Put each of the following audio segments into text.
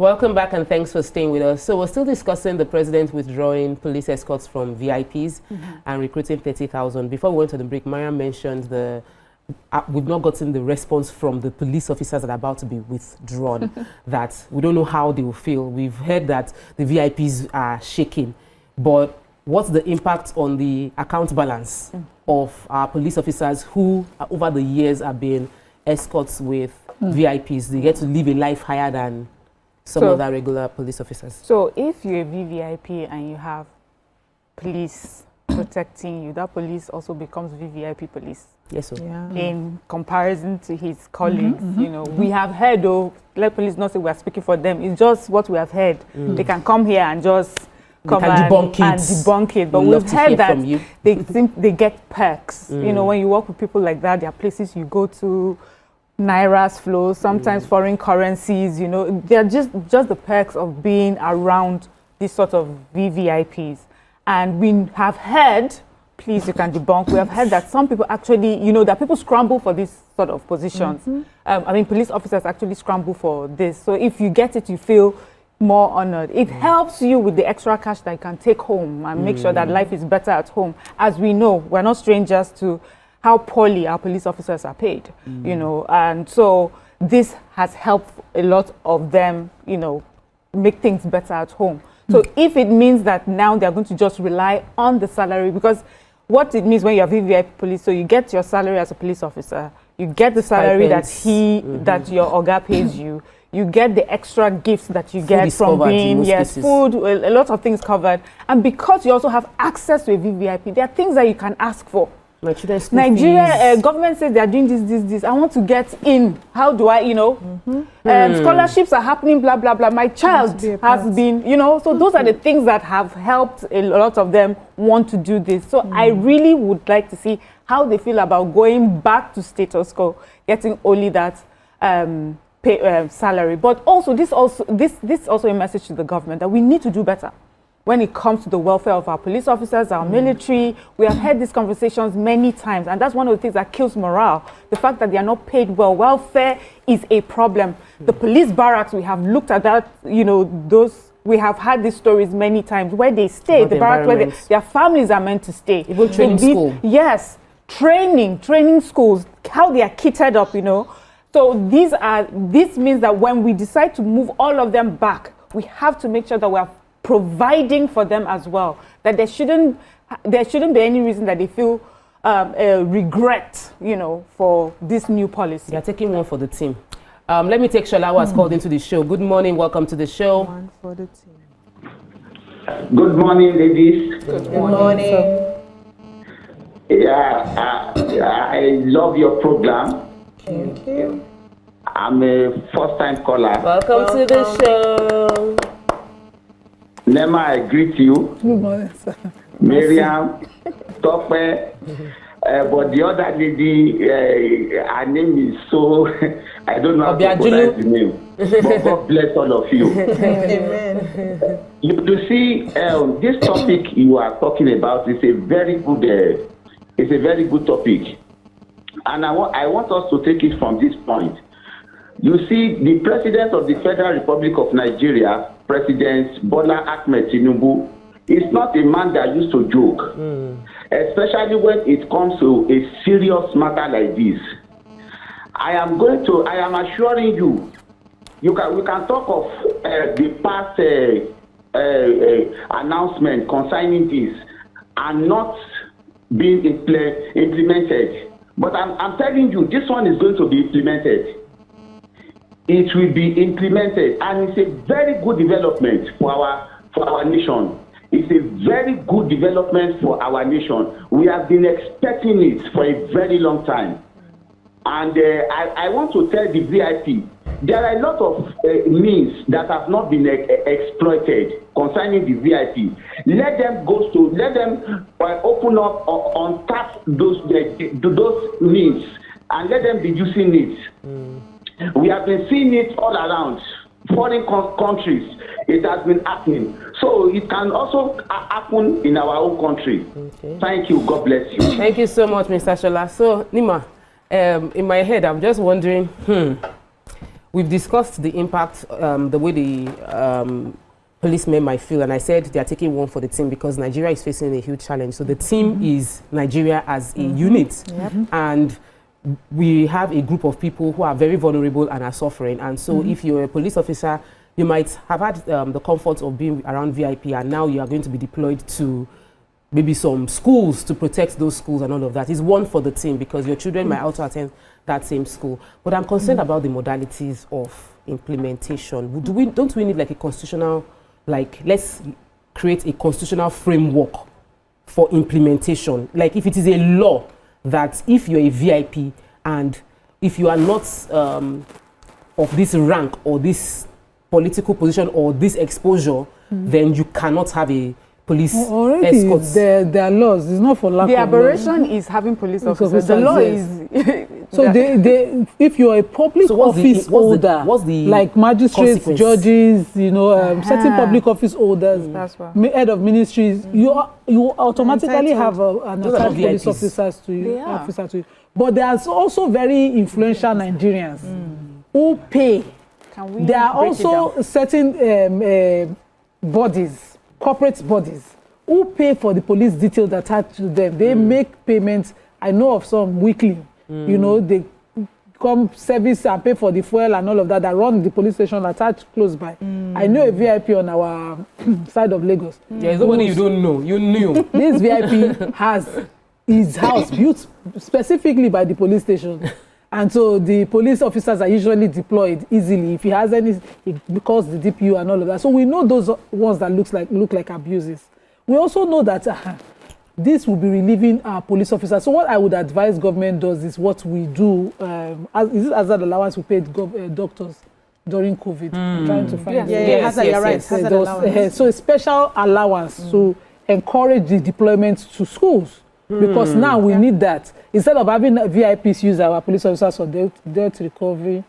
Welcome back and thanks for staying with us. So we're still discussing the president withdrawing police escorts from VIPs and recruiting 30,000. Before we went to the break, Mariam mentioned we've not gotten the response from the police officers that are about to be withdrawn, that we don't know how they will feel. We've heard that the VIPs are shaking, but what's the impact on the account balance of our police officers who over the years have been escorts with VIPs? They get to live a life higher than some other regular police officers. So if you're a VVIP and you have police protecting you, that police also becomes VVIP police. Yes, sir. Yeah. In comparison to his colleagues, you know, we have heard, let police not say we are speaking for them. It's just what we have heard. They can come here and just come and debunk it. But we've heard that they get perks. You know, when you work with people like that, there are places you go to, Naira's flow, sometimes foreign currencies, you know, they're just the perks of being around these sort of VVIPs. And we have heard, please, you can debunk, we have heard that some people actually, you know, that people scramble for these sort of positions. I mean, police officers actually scramble for this. So if you get it, you feel more honored. It helps you with the extra cash that you can take home and make sure that life is better at home. As we know, we're not strangers to how poorly our police officers are paid, you know, and so this has helped a lot of them, you know, make things better at home. So if it means that now they're going to just rely on the salary, because what it means when you have VVIP police, so you get your salary as a police officer, you get the salary that your Oga pays you, you get the extra gifts that you get from being, food, a lot of things covered, and because you also have access to a VVIP, there are things that you can ask for. Nigeria government says they are doing this. I want to get in. How do I, you know? Scholarships are happening, blah, blah, blah. My child has been, you know, so those are the things that have helped a lot of them want to do this. So I really would like to see how they feel about going back to status quo, getting only that salary. But also, this also a message to the government that we need to do better when it comes to the welfare of our police officers, our military. We have had these conversations many times, and that's one of the things that kills morale. The fact that they are not paid well. Welfare is a problem. The police barracks, we have looked at that, you know, we have had these stories many times where they stay, the barracks where their families are meant to stay. Even training school. Yes, training schools, how they are kitted up, you know. So this means that when we decide to move all of them back, we have to make sure that we are providing for them as well, that there shouldn't be any reason that they feel regret, you know, for this new policy. You're taking one for the team. Let me take Shola, who has called into the show. Good morning, welcome to the show. One for the team. Good morning, ladies. Good morning. Yeah, I love your program. Thank you. I'm a first-time caller. Welcome to the show. Nema, I greet you. Good morning, sir. Mariam, Tope, but the other lady, her name is so, I don't know how to pronounce the name. But God bless all of you. Amen. You see, this topic you are talking about is a very good topic. And I want us to take it from this point. You see, the President of the Federal Republic of Nigeria, President Bola Ahmed Tinubu, is not a man that used to joke, especially when it comes to a serious matter like this. I am assuring you, we can talk of the past announcement concerning this and not being implemented. But I'm telling you, this one is going to be implemented. It will be implemented, and it's a very good development for our nation. It's a very good development for our nation. We have been expecting it for a very long time. And I want to tell the VIP, there are a lot of means that have not been exploited concerning the VIP. Let them open up, untap those means, and let them be using it. We have been seeing it all around foreign countries. It has been happening. So it can also happen in our own country. Okay. Thank you. God bless you. Thank you so much, Mr. Shola. So, Nima, in my head, I'm just wondering, we've discussed the impact, the way the policemen might feel, and I said they are taking one for the team because Nigeria is facing a huge challenge. So the team is Nigeria as a unit, and we have a group of people who are very vulnerable and are suffering. And so if you're a police officer, you might have had the comfort of being around VIP, and now you are going to be deployed to maybe some schools to protect those schools and all of that. It's one for the team because your children might also attend that same school. But I'm concerned about the modalities of implementation. Don't we need like a constitutional, like let's create a constitutional framework for implementation? Like if it is a law that if you're a VIP and if you are not of this rank or this political position or this exposure, then you cannot have a police escorts. There are laws. It's not for lack of law. The aberration is having police officers. The law is... So if you're a public office holder, like magistrates, judges, certain public office holders, head of ministries, you automatically have an assigned police officer to you. But there's also very influential Nigerians who pay. There are also certain bodies, corporate bodies, who pay for the police details attached to them. They make payments. I know of some weekly. They come service and pay for the fuel and all of that run the police station attached close by. I know a VIP on our side of Lagos. There's nobody you don't know. You knew. This VIP has his house built specifically by the police station. And so the police officers are usually deployed easily. If he has any, he calls the DPU and all of that. So we know those ones that look like abuses. We also know that this will be relieving our police officers. So what I would advise government does is what we do. Is it hazard allowance we paid doctors during COVID? Trying to find hazard allowance. So a special allowance to encourage the deployment to schools. Because now we need that. Instead of having VIPs use our police officers for debt recovery,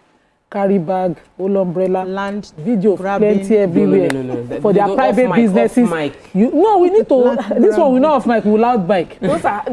carry bag, whole umbrella, land, video, plenty everywhere. No. For their private businesses. We need to. This one we know off mic, we loud mic. Those are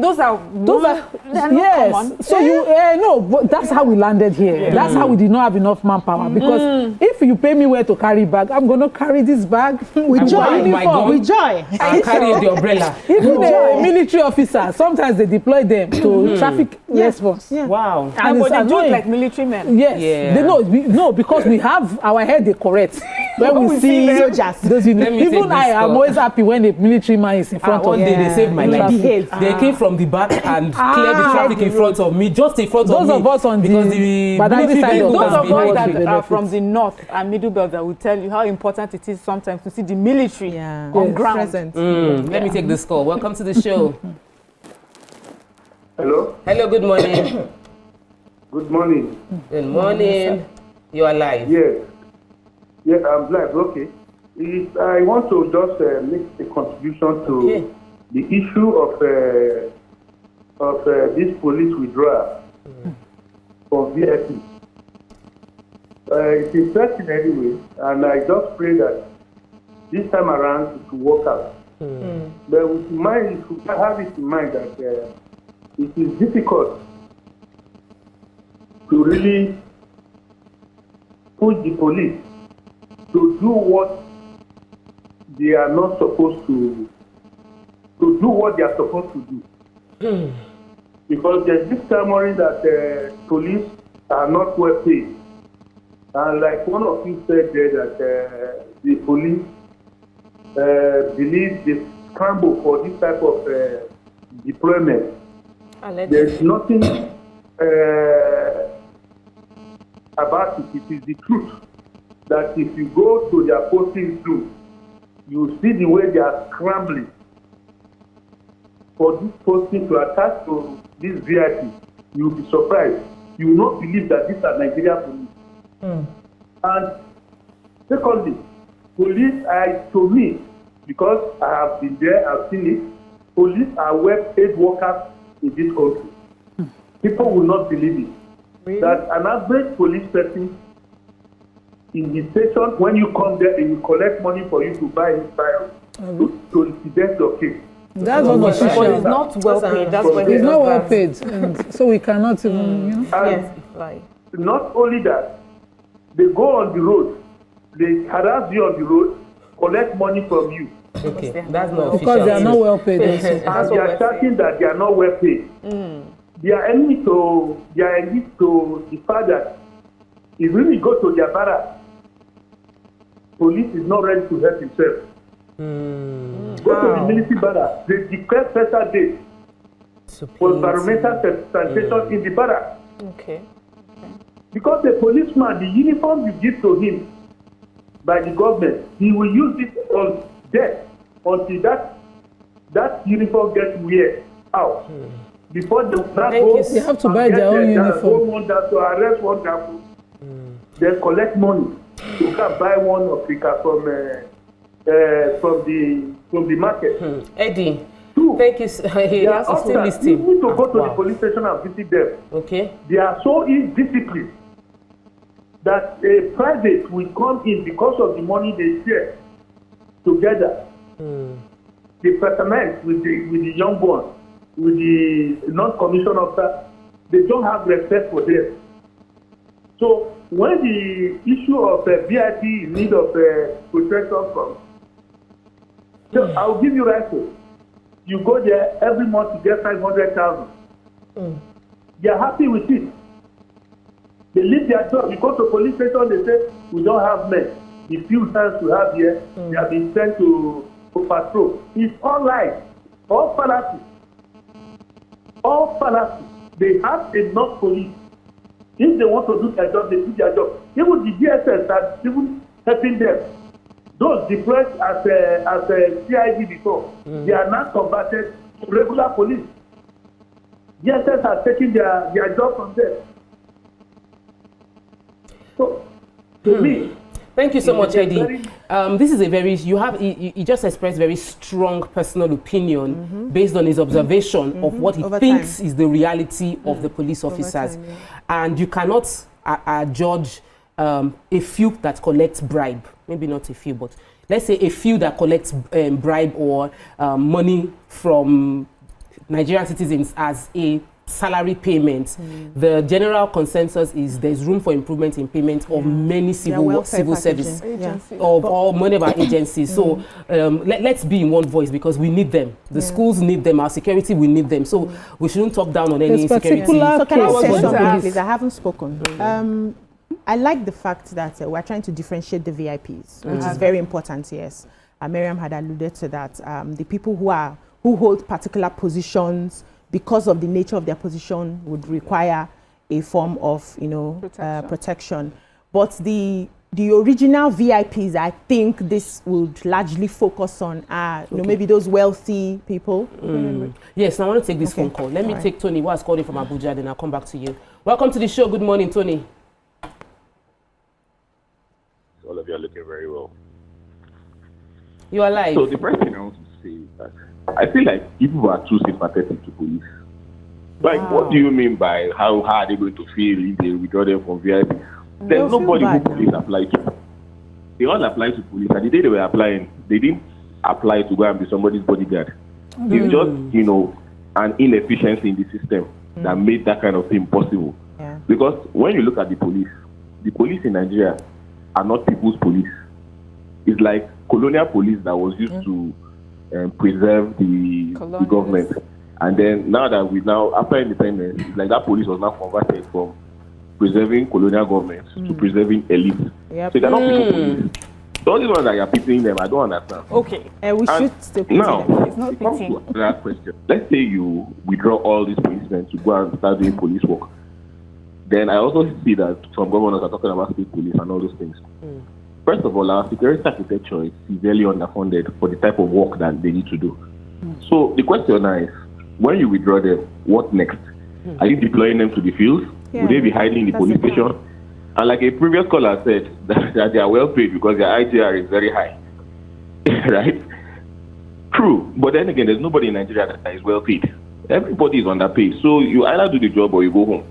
yes. Common. So but that's how we landed here. That's how we did not have enough manpower. Because if you pay me where to carry bag, I'm gonna carry this bag with joy. With joy. I'm carrying the umbrella. Even the military officers, sometimes they deploy them to traffic response. Yeah. Wow. And they do it like military men. Yes. Yeah. They know. No, because we have our head they correct. When we see soldiers, even I am always happy when the military man is in front of me. One day they saved my life. They came from the back and cleared the traffic in front of me, just in front of me. Those of us on the military side of those of us that are the from the north and middle belt that will tell you how important it is sometimes to see the military on ground. Present. Let me take this call. Welcome to the show. Hello? Hello, good morning. Good morning. Good morning. You are live. Yes. Yeah, I'm live. Okay. I want to just make a contribution to the issue of this police withdrawal from VIP. It's interesting anyway, and I just pray that this time around it will work out. But with mind, you should have it in mind that it is difficult to really push the police to do what they are not supposed to do what they are supposed to do. Because there's this clamoring that police are not well paid. And like one of you said there that the police believe they scramble for this type of deployment. There's nothing about it. It is the truth that if you go to their posting soon, you see the way they are scrambling for this posting to attach to this VIP. You will be surprised. You will not believe that these are Nigerian police. And secondly, police to me, because I have been there, I've seen it, police are well-paid workers in this country. People will not believe it. Really? That an average police person in the station, when you come there, they will collect money for you to buy his file to incident your case. That's not official. But it's not well paid. That's why it's not well paid, and so we cannot even. Yes, right. Not only that, They go on the road, they harass you on the road, collect money from you. Okay, that's not Of course, they are not well paid. And they are shouting that they are not well paid. They are enemy to the fact that if really go to their barrack, police is not ready to help himself. Go to the military barrack, they declare special days for environmental sanitation in the barrack. Okay. Because the policeman, the uniform you give to him by the government, he will use it on death until that uniform gets wear out. Before they go, they have to buy their own uniform. To arrest one guy, they collect money to come buy one Africa from the market. Eddie, Two, thank you. He also still listening. You need to go to the police station and visit them. Okay. They are so indisciplined that a private will come in because of the money they share together. The settlement with the young ones, with the non-commissioned officer, they don't have respect for them. So when the issue of VIP in need of protection comes, so I'll give you rifle. You go there every month to get 500,000. They are happy with it. They leave their job. You go to police station, they say, we don't have men. The few hands we have here, they have been sent to patrol. It's all lies, all fallacy. All fallacy. They have enough police. If they want to do their job, they do their job. Even the DSS are even helping them. Those deployed as a CID before, they are now converted to regular police. DSS are taking their job from them. So, to me, thank you so much, Eddie. This is a very, you just expressed very strong personal opinion based on his observation of what he thinks is the reality of the police officers. And you cannot judge a few that collects bribe, maybe not a few, but let's say a few that collects bribe or money from Nigerian citizens as a salary payment. The general consensus is there's room for improvement in payment of many civil service of all many of our agencies. So let's be in one voice because we need them. The schools need them. Our security, we need them. So we shouldn't talk down on any security. So can I say something, please? I haven't spoken. I like the fact that we're trying to differentiate the VIPs, which is very important, yes. Mariam had alluded to that. The people who hold particular positions because of the nature of their position would require a form of, protection. But the original VIPs, I think this would largely focus on, maybe those wealthy people. Yes, I want to take this phone call. Let me take Tony, who has called in from Abuja, then I'll come back to you. Welcome to the show. Good morning, Tony. All of you are looking very well. You are live. So the first thing I want to say is that I feel like people are too sympathetic to police. Like, what do you mean by how are they going to feel if they withdraw them from VIP? There's nobody who police apply to. They all apply to police. And the day they were applying, they didn't apply to go and be somebody's bodyguard. It's just, an inefficiency in the system that made that kind of thing possible. Yeah. Because when you look at the police in Nigeria are not people's police. It's like colonial police that was used to preserve the government. And then now that after independence, it's like that police was now converted from preserving colonial governments to preserving elites. Yep. So they're not people police. The only ones that you're pitying them, I don't understand. Okay. We should still pity now, them. It's not come to that question. Let's say you withdraw all these policemen to go and start doing police work. Then I also see that some governors are talking about state police and all those things. First of all, our security architecture is severely underfunded for the type of work that they need to do. So the question now is, when you withdraw them, what next? Are you deploying them to the fields? Yeah. Will they be hiding in the police station? And like a previous caller said, that they are well paid because their ITR is very high. Right? True. But then again, there's nobody in Nigeria that is well paid. Everybody is underpaid. So you either do the job or you go home.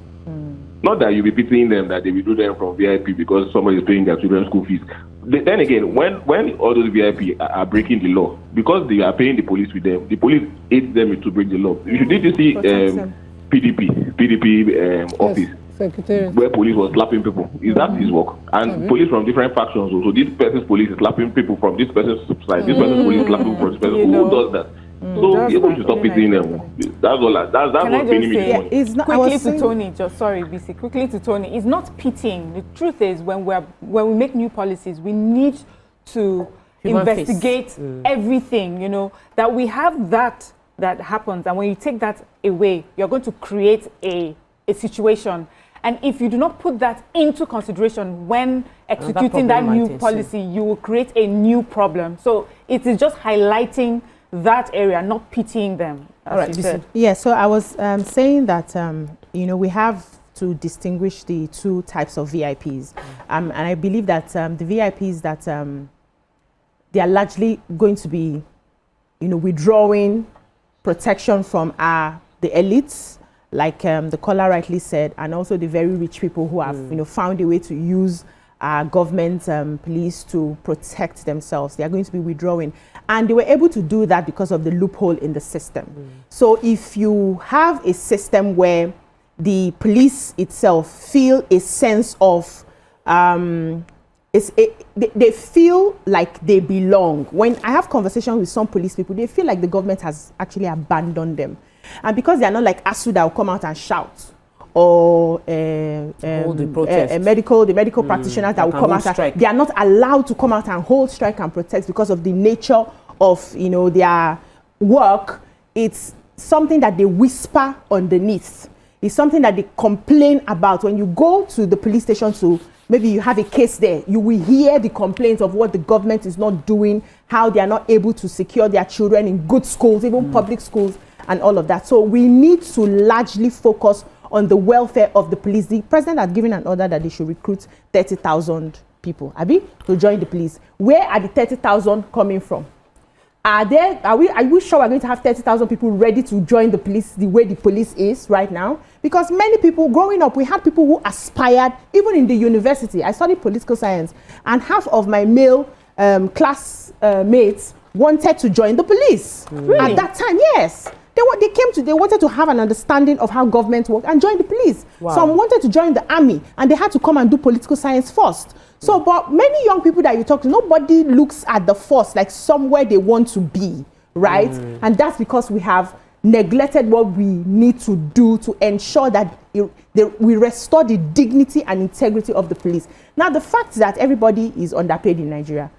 Not that you'll be pitying them that they will do them from VIP because somebody is paying their children's school fees. Then again, when all those VIP are breaking the law, because they are paying the police with them, the police aids them to break the law. Did you see PDP office Secretary. where police was slapping people. Is that his work? And police from different factions. So this person's police is slapping people from this person's side. This person's police is slapping people from this person. Who does that? So you're going to stop pitying them. That's all. That's what's paining me. Yeah, it's not, quickly to Tony, just sorry, BC. Quickly to Tony. It's not pitying. The truth is, when we make new policies, we need to investigate everything. You know, that we have that happens, and when you take that away, you're going to create a situation. And if you do not put that into consideration when executing that new policy, you will create a new problem. So it is just highlighting that area, not pitying them. All right. Yeah, so I was saying that, you know, we have to distinguish the two types of VIPs. And I believe that the VIPs that they are largely going to be, you know, withdrawing protection from the elites, like the caller rightly said, and also the very rich people who have, you know, found a way to use government police to protect themselves. They are going to be withdrawing. And they were able to do that because of the loophole in the system. So if you have a system where the police itself feel a sense of, they feel like they belong. When I have conversations with some police people, they feel like the government has actually abandoned them. And because they are not like ASU that will come out and shout, or the medical practitioners that will come out and, they are not allowed to come out and hold strike and protest because of the nature of, you know, their work. It's something that they whisper underneath. It's something that they complain about. When you go to the police station to, maybe you have a case there, you will hear the complaints of what the government is not doing, how they are not able to secure their children in good schools, even public schools, and all of that. So we need to largely focus on the welfare of the police. The president has given an order that they should recruit 30,000 people, Abi, to join the police. Where are the 30,000 coming from? Are we sure we're going to have 30,000 people ready to join the police the way the police is right now? Because many people, growing up, we had people who aspired, even in the university. I studied political science, and half of my male classmates wanted to join the police. Really? At that time, yes. They wanted to have an understanding of how government works and join the police. Wow. Some wanted to join the army, and they had to come and do political science first. So, but many young people that you talk to, nobody looks at the force like somewhere they want to be, right? And that's because we have neglected what we need to do to ensure that we restore the dignity and integrity of the police. Now, the fact that everybody is underpaid in Nigeria,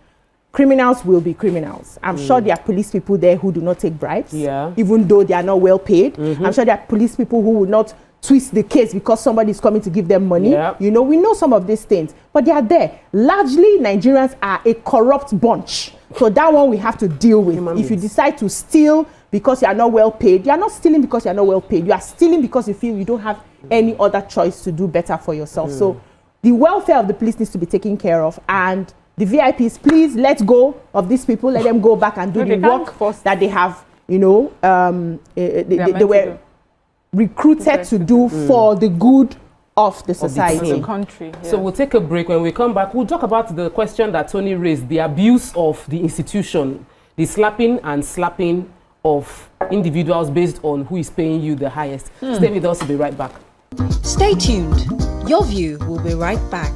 criminals will be criminals. I'm sure there are police people there who do not take bribes, even though they are not well paid. I'm sure there are police people who will not twist the case because somebody is coming to give them money. You know, we know some of these things, but they are there. Largely, Nigerians are a corrupt bunch. So that one we have to deal with. If you decide to steal because you are not well paid, you are not stealing because you are not well paid. You are stealing because you feel you don't have any other choice to do better for yourself. So the welfare of the police needs to be taken care of, and the VIPs, please let go of these people. Let them go back and do the work that they have, you know, they were recruited to do for the good of the society. Of the country. Yeah. So we'll take a break. When we come back, we'll talk about the question that Tony raised, the abuse of the institution, the slapping and slapping of individuals based on who is paying you the highest. Stay with us, we'll be right back. Stay tuned. Your View will be right back.